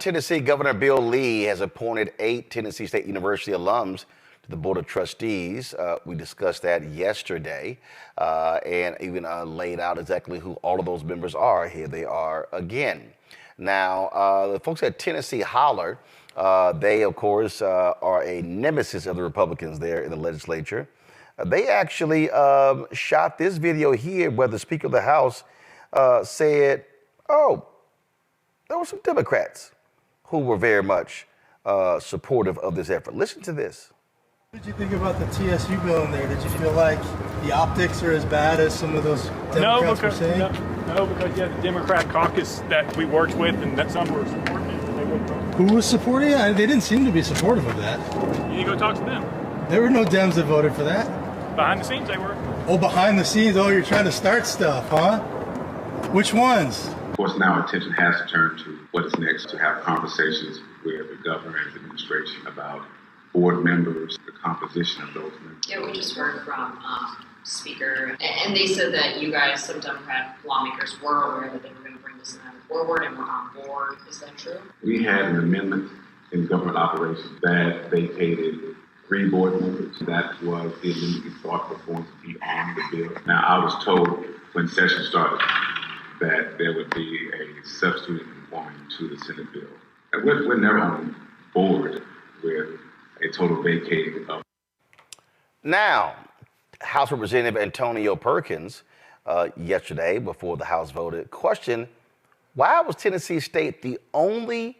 Tennessee Governor Bill Lee has appointed 8 Tennessee State University alums to the Board of Trustees. We discussed that yesterday and even laid out exactly who all of those members are. Here they are again. Now, the folks at Tennessee Holler, they, of course, are a nemesis of the Republicans there in the legislature. They actually shot this video here where the Speaker of the House said, oh, there were some Democrats who were very much supportive of this effort. Listen to this. What did you think about the TSU bill in there? Did you feel like the optics are as bad as some of those Democrats were saying? No, because you had the Democrat caucus that we worked with and that some were supporting it. Who was supporting it? They didn't seem to be supportive of that. You need to go talk to them. There were no Dems that voted for that. Behind the scenes they were. Oh, behind the scenes? Oh, you're trying to start stuff, huh? Which ones? Of course, now our attention has to turn to what is next, to have conversations with the governor and his administration about board members, the composition of those members. Yeah, we just heard from Speaker, and they said that you guys, some Democrat lawmakers, were aware that they were going to bring this amendment forward and were on board. Is that true? We had an amendment in government operations that vacated 3 board members. That was the amendment we thought was going to be on the bill. Now, I was told when session started that there would be a substitute woman to the Senate bill. And we're never on board with a total vacating of. Now, House Representative Antonio Perkins, yesterday, before the House voted, questioned why was Tennessee State the only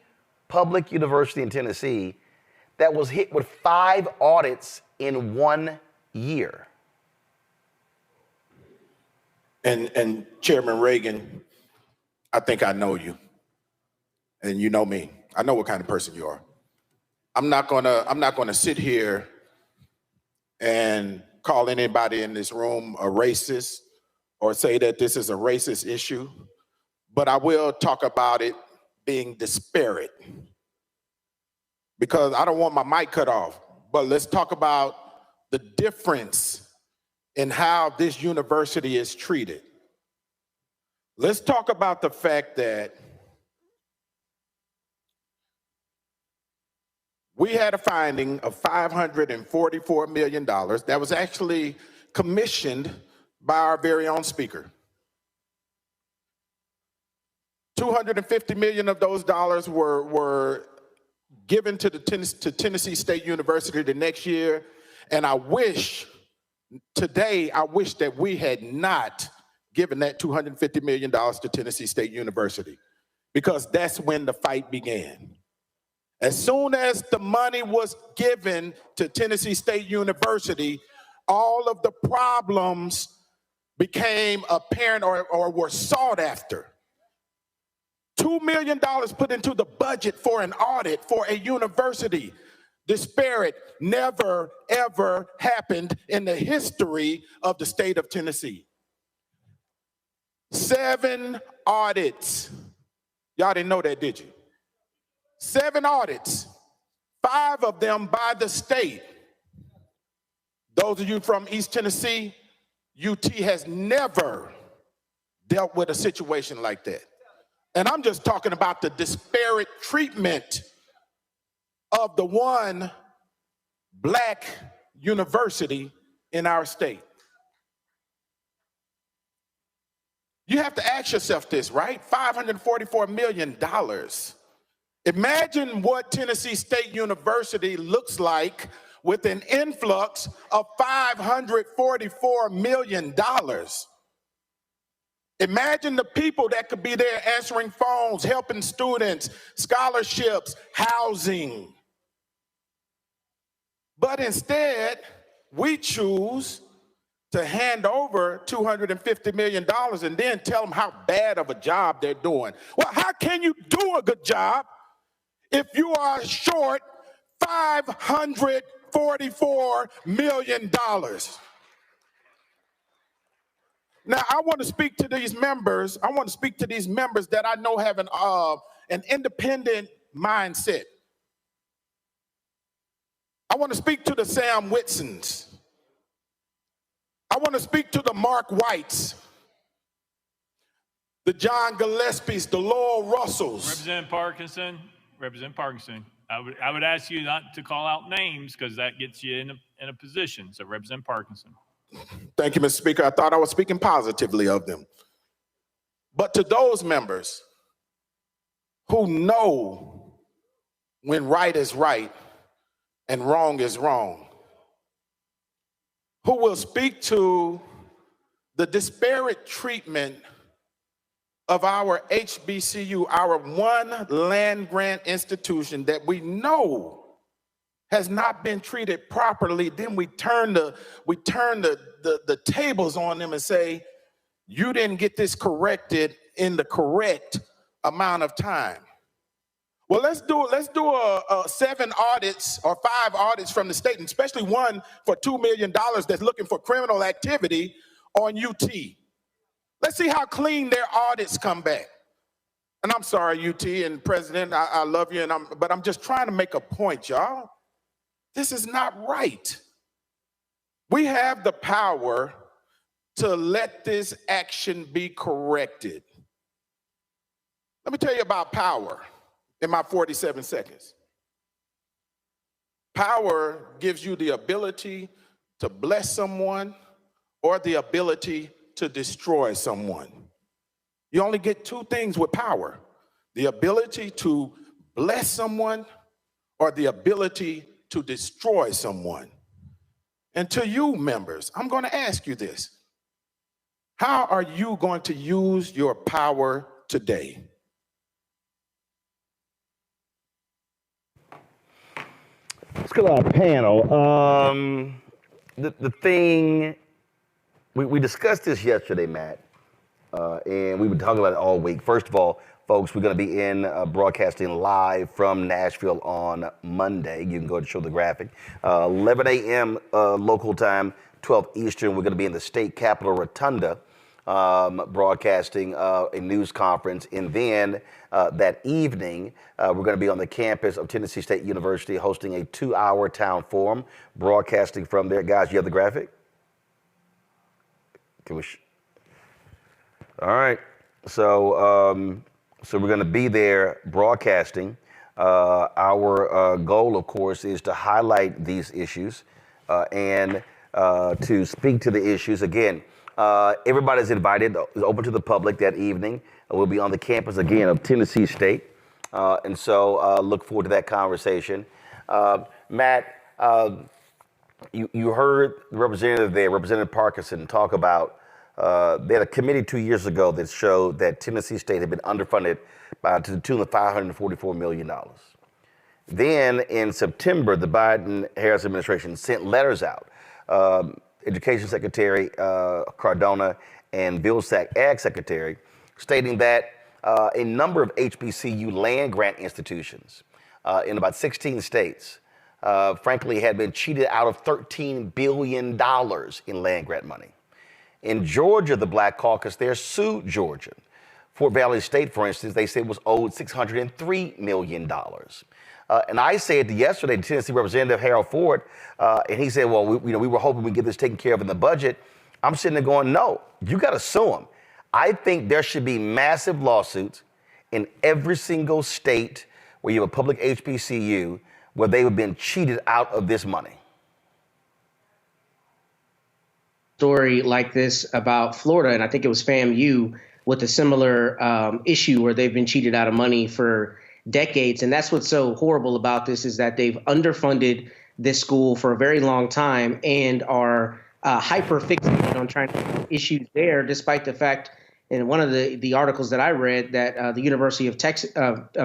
public university in Tennessee that was hit with 5 audits in 1 year? And Chairman Reagan, I think I know you, and you know me. I know what kind of person you are. I'm not gonna sit here and call anybody in this room a racist or say that this is a racist issue, but I will talk about it being disparate because I don't want my mic cut off. But let's talk about the difference in how this university is treated. Let's talk about the fact that we had a finding of $544 million that was actually commissioned by our very own speaker. $250 million of those dollars were given to Tennessee State University the next year, and I wish that we had not given that $250 million to Tennessee State University, because that's when the fight began. As soon as the money was given to Tennessee State University, all of the problems became apparent or were sought after. $2 million put into the budget for an audit for a university. Disparate, never, ever happened in the history of the state of Tennessee. 7 audits. Y'all didn't know that, did you? 7 audits, 5 of them by the state. Those of you from East Tennessee, UT has never dealt with a situation like that. And I'm just talking about the disparate treatment of the one black university in our state. You have to ask yourself this, right? $544 million. Imagine what Tennessee State University looks like with an influx of $544 million. Imagine the people that could be there answering phones, helping students, scholarships, housing. But instead, we choose to hand over $250 million and then tell them how bad of a job they're doing. Well, how can you do a good job if you are short $544 million? Now, I want to speak to these members. That I know have an independent mindset. I want to speak to the Sam Whitsons. I want to speak to the Mark Whites, the John Gillespies, the Lowell Russells. Representative Parkinson. Representative Parkinson, I would ask you not to call out names because that gets you in a position. So Representative Parkinson. Thank you, Mr. Speaker. I thought I was speaking positively of them. But to those members who know when right is right and wrong is wrong, who will speak to the disparate treatment of our HBCU, our one land grant institution that we know has not been treated properly, then we turn the tables on them and say, you didn't get this corrected in the correct amount of time. Well, let's do 7 audits or 5 audits from the state, and especially one for $2 million that's looking for criminal activity on UT. Let's see how clean their audits come back. And I'm sorry, UT and President, I love you, but I'm just trying to make a point, y'all. This is not right. We have the power to let this action be corrected. Let me tell you about power in my 47 seconds. Power gives you the ability to bless someone or the ability to destroy someone. You only get 2 things with power: the ability to bless someone or the ability to destroy someone. And to you members, I'm going to ask you this. How are you going to use your power today? Let's go to our panel. The thing, we discussed this yesterday, Matt, and we've been talking about it all week. First of all, folks, we're going to be in broadcasting live from Nashville on Monday. You can go and show the graphic. 11 a.m. Local time, 12 Eastern. We're going to be in the state capitol rotunda broadcasting a news conference. And then that evening, we're going to be on the campus of Tennessee State University hosting a 2-hour town forum, broadcasting from there. Guys, you have the graphic? Can we? All right. So we're going to be there broadcasting. Our goal, of course, is to highlight these issues and to speak to the issues. Again, everybody's invited. It's open to the public that evening. We'll be on the campus again of Tennessee State. And so look forward to that conversation. Matt, you heard the representative there, Representative Parkinson, talk about they had a committee 2 years ago that showed that Tennessee State had been underfunded to the tune of $544 million. Then in September, the Biden-Harris administration sent letters out. Education Secretary Cardona and Vilsack Ag Secretary stating that a number of HBCU land grant institutions in about 16 states, frankly, had been cheated out of $13 billion in land grant money. In Georgia, the Black Caucus there sued Georgia. Fort Valley State, for instance, they said was owed $603 million. And I said yesterday to Tennessee Representative Harold Ford, and he said, well, we were hoping we'd get this taken care of in the budget. I'm sitting there going, no, you got to sue them. I think there should be massive lawsuits in every single state where you have a public HBCU where they have been cheated out of this money. Story like this about Florida, and I think it was FAMU with a similar issue where they've been cheated out of money for decades. And that's what's so horrible about this, is that they've underfunded this school for a very long time and are hyper fixated on trying to find issues there, despite the fact in one of the articles that I read that the University of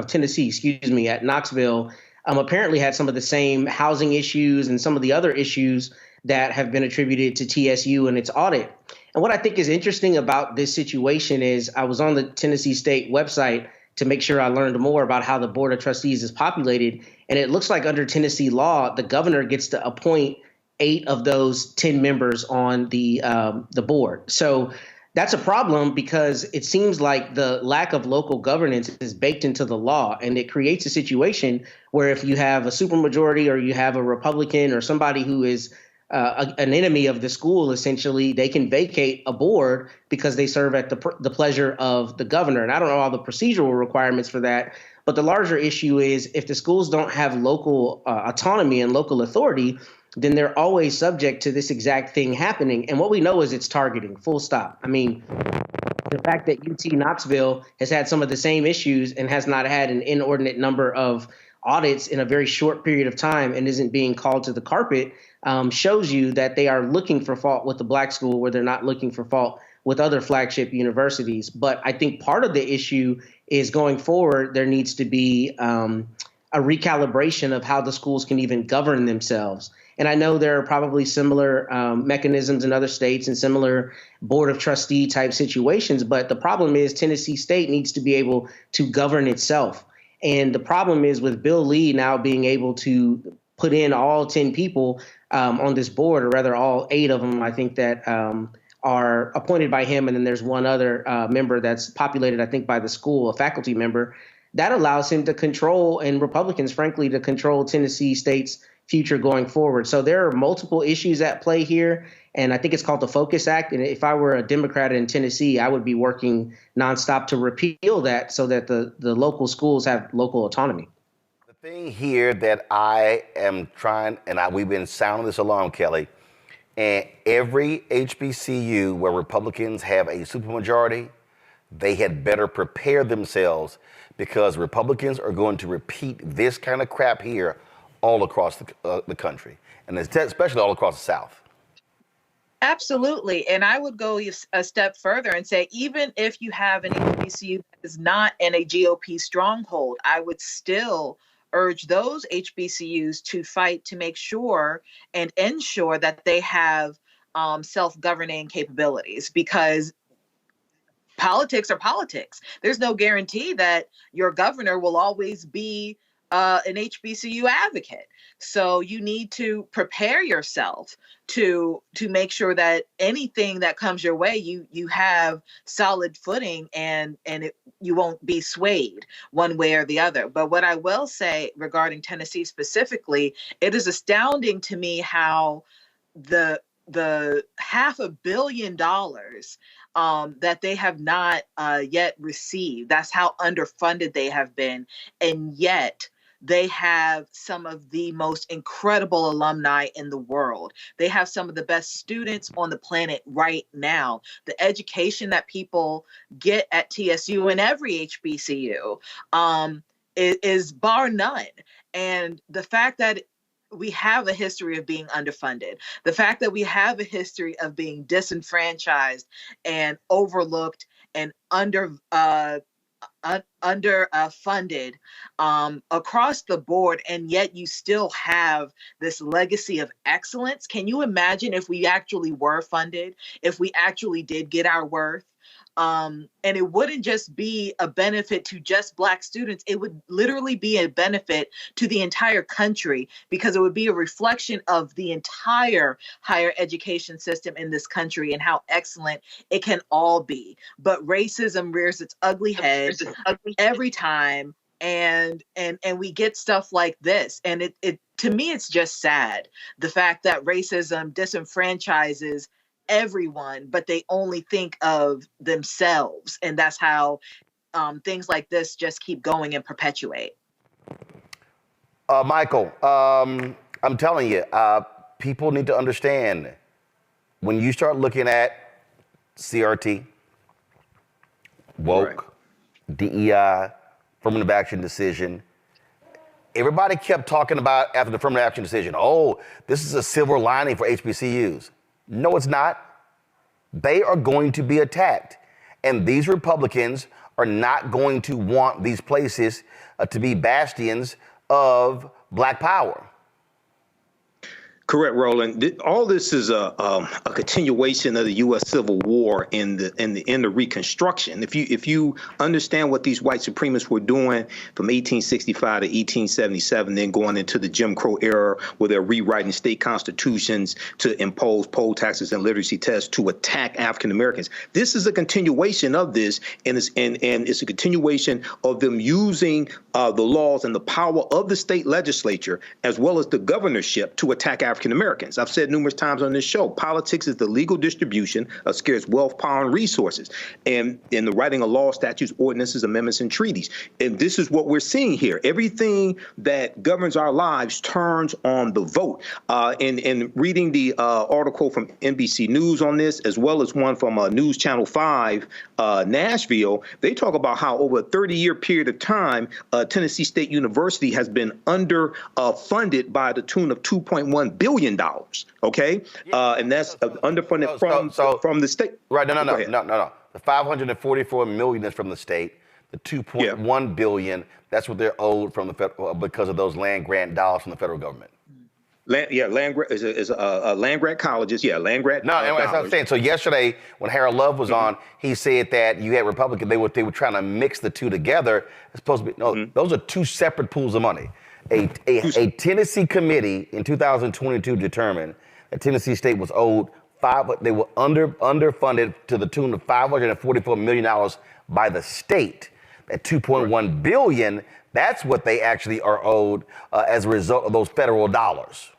Tennessee, at Knoxville, apparently had some of the same housing issues and some of the other issues that have been attributed to TSU and its audit. And what I think is interesting about this situation is I was on the Tennessee State website to make sure I learned more about how the Board of Trustees is populated. And it looks like under Tennessee law, the governor gets to appoint 8 of those 10 members on the board. So that's a problem, because it seems like the lack of local governance is baked into the law, and it creates a situation where if you have a supermajority or you have a Republican or somebody who is an enemy of the school, essentially, they can vacate a board because they serve at the pleasure of the governor. And I don't know all the procedural requirements for that, But the larger issue is if the schools don't have local autonomy and local authority, then they're always subject to this exact thing happening. And what we know is it's targeting, full stop. I mean, the fact that UT Knoxville has had some of the same issues and has not had an inordinate number of audits in a very short period of time and isn't being called to the carpet shows you that they are looking for fault with the black school where they're not looking for fault with other flagship universities. But I think part of the issue is going forward, there needs to be a recalibration of how the schools can even govern themselves. And I know there are probably similar mechanisms in other states and similar Board of Trustee type situations. But the problem is Tennessee State needs to be able to govern itself. And the problem is with Bill Lee now being able to put in all 10 people on this board, or rather all 8 of them, I think that are appointed by him. And then there's one other member that's populated, I think, by the school, a faculty member. That allows him to control, and Republicans, frankly, to control Tennessee State's future going forward. So there are multiple issues at play here. And I think it's called the Focus Act. And if I were a Democrat in Tennessee, I would be working nonstop to repeal that so that the local schools have local autonomy. The thing here that I am trying, and we've been sounding this alarm, Kelly, and every HBCU where Republicans have a supermajority, they had better prepare themselves because Republicans are going to repeat this kind of crap here all across the country, and especially all across the South. Absolutely. And I would go a step further and say, even if you have an HBCU that is not in a GOP stronghold, I would still urge those HBCUs to fight to make sure and ensure that they have self-governing capabilities, because politics are politics. There's no guarantee that your governor will always be an HBCU advocate. So you need to prepare yourself to make sure that anything that comes your way, you have solid footing and you won't be swayed one way or the other. But what I will say regarding Tennessee specifically, it is astounding to me how the $500 million that they have not yet received. That's how underfunded they have been. And yet they have some of the most incredible alumni in the world. They have some of the best students on the planet right now. The education that people get at TSU and every HBCU is bar none. And the fact that we have a history of being underfunded, the fact that we have a history of being disenfranchised and overlooked and underfunded across the board, and yet you still have this legacy of excellence. Can you imagine if we actually were funded, if we actually did get our worth? And it wouldn't just be a benefit to just Black students. It would literally be a benefit to the entire country, because it would be a reflection of the entire higher education system in this country and how excellent it can all be. But racism rears its ugly head every time. And we get stuff like this. And it to me, it's just sad. The fact that racism disenfranchises everyone, but they only think of themselves, and that's how things like this just keep going and perpetuate. Michael, I'm telling you, people need to understand, when you start looking at CRT, woke, right, DEI, affirmative action decision, everybody kept talking about after the affirmative action decision, oh, this is a silver lining for HBCUs. No, it's not. They are going to be attacked. And these Republicans are not going to want these places to be bastions of Black power. Correct, Roland. All this is a continuation of the U.S. Civil War in the Reconstruction. If you understand what these white supremacists were doing from 1865 to 1877, then going into the Jim Crow era, where they're rewriting state constitutions to impose poll taxes and literacy tests to attack African Americans. This is a continuation of this, and it's a continuation of them using the laws and the power of the state legislature as well as the governorship to attack African African Americans. I've said numerous times on this show, politics is the legal distribution of scarce wealth, power, and resources, and in the writing of law, statutes, ordinances, amendments, and treaties. And this is what we're seeing here. Everything that governs our lives turns on the vote. And reading the article from NBC News on this, as well as one from News Channel 5, Nashville, they talk about how over a 30-year period of time, Tennessee State University has been underfunded by the tune of $2.1 billion. Okay, and that's underfunded from the state. Right? No. The $544 million is from the state. The $2.1 billion, that's what they're owed from the federal because of those land grant dollars from the federal government. Land grant colleges. Yeah, land grant. No, that's what I'm saying. So yesterday, when Harold Love was on, he said that you had Republicans. They were trying to mix the two together. It's supposed to be those are two separate pools of money. A Tennessee committee in 2022 determined that Tennessee State was owed they were underfunded to the tune of $544 million by the state. That $2.1 billion, that's what they actually are owed as a result of those federal dollars.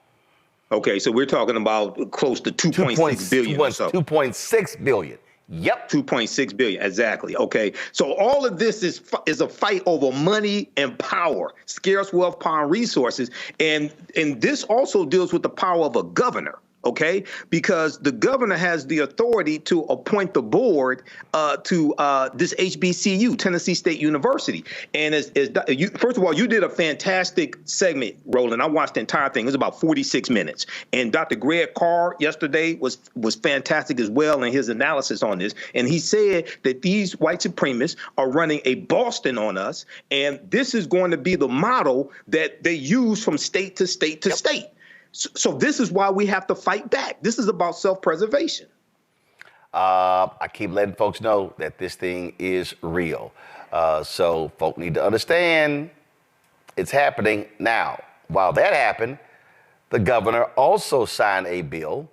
Okay, so we're talking about close to 2.6 billion or so. 2.6 billion. Yep. 2.6 billion, exactly. Okay, so all of this is a fight over money and power, scarce wealth, power, and resources, and this also deals with the power of a governor. Okay, because the governor has the authority to appoint the board to this HBCU, Tennessee State University. And first of all, you did a fantastic segment, Roland. I watched the entire thing. It was about 46 minutes. And Dr. Greg Carr yesterday was fantastic as well in his analysis on this. And he said that these white supremacists are running a Boston on us, and this is going to be the model that they use from state to state to state. So this is why we have to fight back. This is about self-preservation. I keep letting folks know that this thing is real. So folk need to understand it's happening now. While that happened, the governor also signed a bill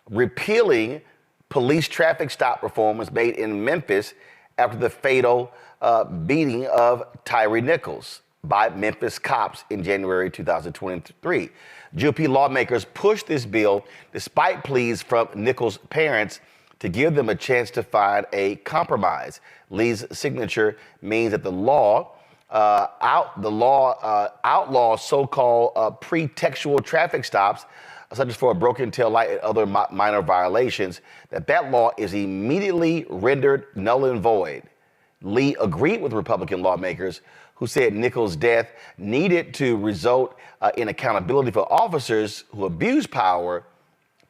repealing police traffic stop reforms made in Memphis after the fatal beating of Tyree Nichols by Memphis cops in January 2023. GOP lawmakers pushed this bill despite pleas from Nichols' parents to give them a chance to find a compromise. Lee's signature means that the law outlaws so-called pretextual traffic stops, such as for a broken tail light and other minor violations, that law is immediately rendered null and void. Lee agreed with Republican lawmakers who said Nichols' death needed to result in accountability for officers who abuse power,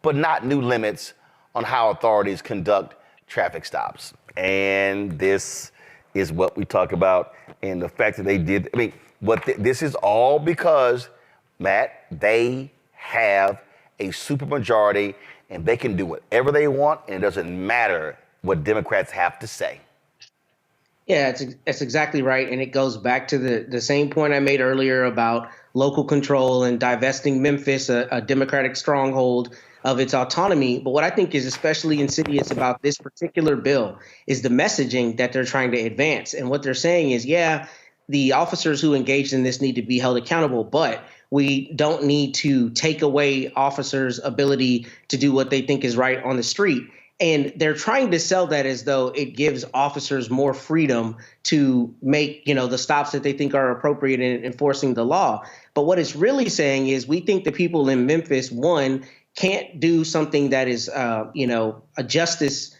but not new limits on how authorities conduct traffic stops. And this is what we talk about, and the fact that they did. I mean, this is all because, Matt, they have a supermajority, and they can do whatever they want, and it doesn't matter what Democrats have to say. Yeah, that's exactly right. And it goes back to the same point I made earlier about local control and divesting Memphis, a Democratic stronghold, of its autonomy. But what I think is especially insidious about this particular bill is the messaging that they're trying to advance. And what they're saying is, yeah, the officers who engaged in this need to be held accountable, but we don't need to take away officers' ability to do what they think is right on the street. And they're trying to sell that as though it gives officers more freedom to make, the stops that they think are appropriate in enforcing the law. But what it's really saying is we think the people in Memphis, one, can't do something that is, a justice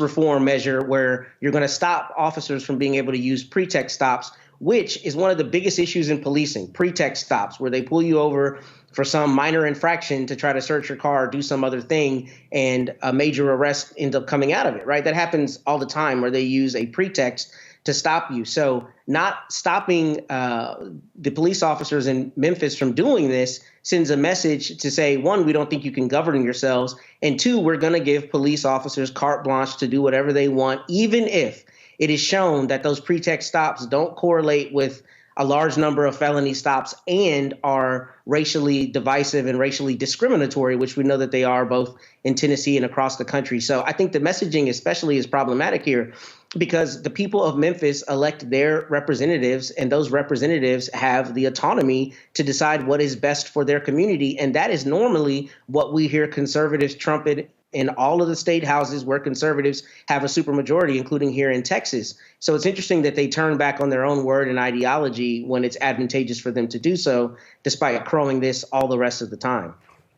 reform measure where you're going to stop officers from being able to use pretext stops, which is one of the biggest issues in policing, pretext stops, where they pull you over for some minor infraction to try to search your car or do some other thing, and a major arrest ends up coming out of it, right? That happens all the time where they use a pretext to stop you. So not stopping the police officers in Memphis from doing this sends a message to say, one, we don't think you can govern yourselves, and two, we're going to give police officers carte blanche to do whatever they want, even if it is shown that those pretext stops don't correlate with a large number of felony stops and are racially divisive and racially discriminatory, which we know that they are both in Tennessee and across the country. So I think the messaging especially is problematic here because the people of Memphis elect their representatives, and those representatives have the autonomy to decide what is best for their community. And that is normally what we hear conservatives trumpet in all of the state houses where conservatives have a supermajority, including here in Texas. So it's interesting that they turn back on their own word and ideology when it's advantageous for them to do so, despite crowing this all the rest of the time.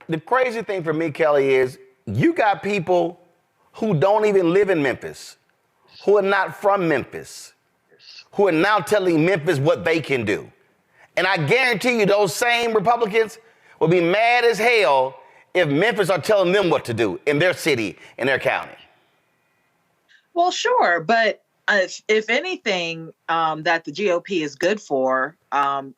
The crazy thing for me, Kelly, is you got people who don't even live in Memphis, who are not from Memphis, who are now telling Memphis what they can do. And I guarantee you those same Republicans will be mad as hell if Memphis are telling them what to do in their city, in their county. Well, sure, but if anything that the GOP is good for,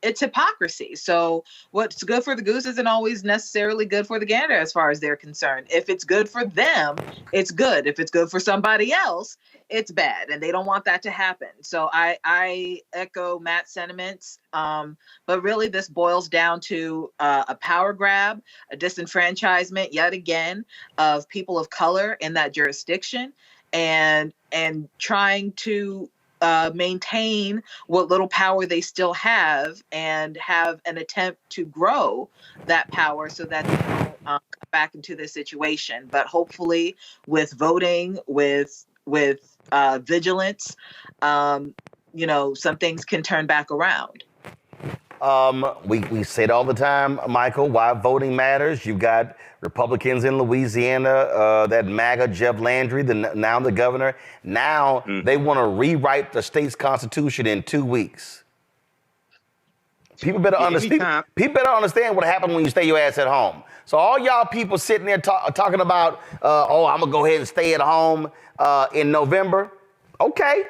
it's hypocrisy. So what's good for the goose isn't always necessarily good for the gander as far as they're concerned. If it's good for them, it's good. If it's good for somebody else, it's bad. And they don't want that to happen. So I echo Matt's sentiments. But really, this boils down to a power grab, a disenfranchisement yet again of people of color in that jurisdiction, and trying to maintain what little power they still have and have an attempt to grow that power so that they don't come back into this situation. But hopefully with voting, with vigilance, some things can turn back around. We say it all the time, Michael, why voting matters. You've got Republicans in Louisiana, that MAGA Jeff Landry, now the governor. Now they want to rewrite the state's constitution in 2 weeks. People better understand what happened when you stay your ass at home. So all y'all people sitting there talking about, I'm going to go ahead and stay at home in November. Okay.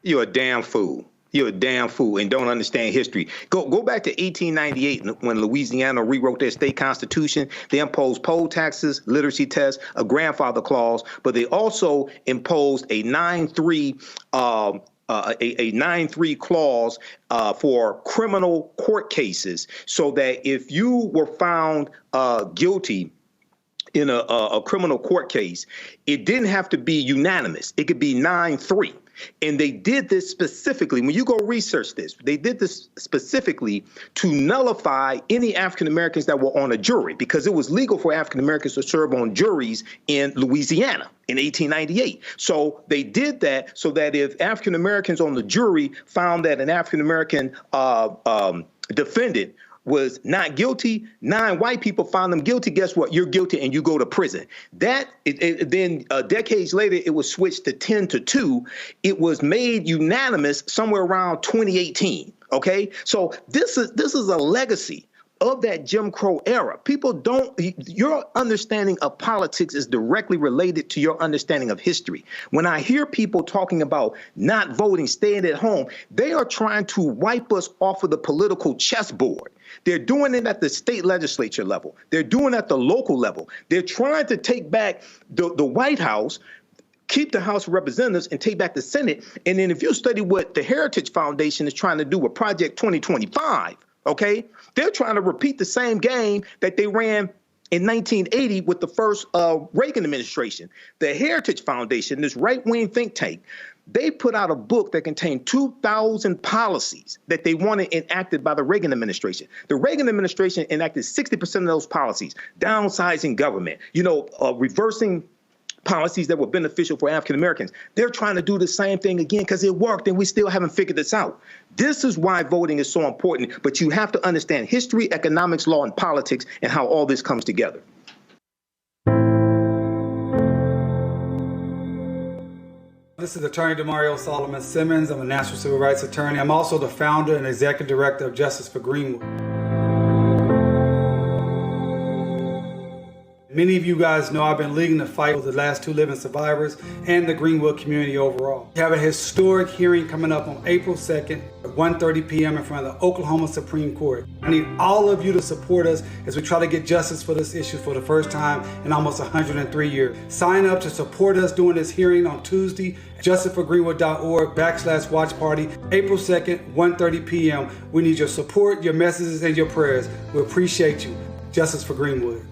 You're a damn fool. You're a damn fool and don't understand history. Go back to 1898 when Louisiana rewrote their state constitution. They imposed poll taxes, literacy tests, a grandfather clause, but they also imposed a 9-3 clause for criminal court cases, so that if you were found guilty in a criminal court case, it didn't have to be unanimous. It could be 9-3. And they did this specifically, when you go research this, they did this specifically to nullify any African Americans that were on a jury, because it was legal for African Americans to serve on juries in Louisiana in 1898. So they did that so that if African Americans on the jury found that an African American defendant was not guilty, 9 white people found them guilty. Guess what? You're guilty and you go to prison. Then decades later, it was switched to 10-2. It was made unanimous somewhere around 2018. OK, so this is a legacy of that Jim Crow era. Your understanding of politics is directly related to your understanding of history. When I hear people talking about not voting, staying at home, they are trying to wipe us off of the political chessboard. They're doing it at the state legislature level. They're doing it at the local level. They're trying to take back the White House, keep the House of Representatives, and take back the Senate. And then if you study what the Heritage Foundation is trying to do with Project 2025, okay, they're trying to repeat the same game that they ran in 1980 with the first Reagan administration. The Heritage Foundation, this right-wing think tank, they put out a book that contained 2,000 policies that they wanted enacted by the Reagan administration. The Reagan administration enacted 60% of those policies: downsizing government, reversing policies that were beneficial for African Americans. They're trying to do the same thing again because it worked, and we still haven't figured this out. This is why voting is so important, but you have to understand history, economics, law, and politics, and how all this comes together. This is Attorney Demario Solomon Simmons. I'm a national civil rights attorney. I'm also the founder and executive director of Justice for Greenwood. Many of you guys know I've been leading the fight for the last two living survivors and the Greenwood community overall. We have a historic hearing coming up on April 2nd at 1:30 p.m. in front of the Oklahoma Supreme Court. I need all of you to support us as we try to get justice for this issue for the first time in almost 103 years. Sign up to support us during this hearing on Tuesday at justiceforgreenwood.org/watch party, April 2nd, 1:30 p.m. We need your support, your messages, and your prayers. We appreciate you. Justice for Greenwood.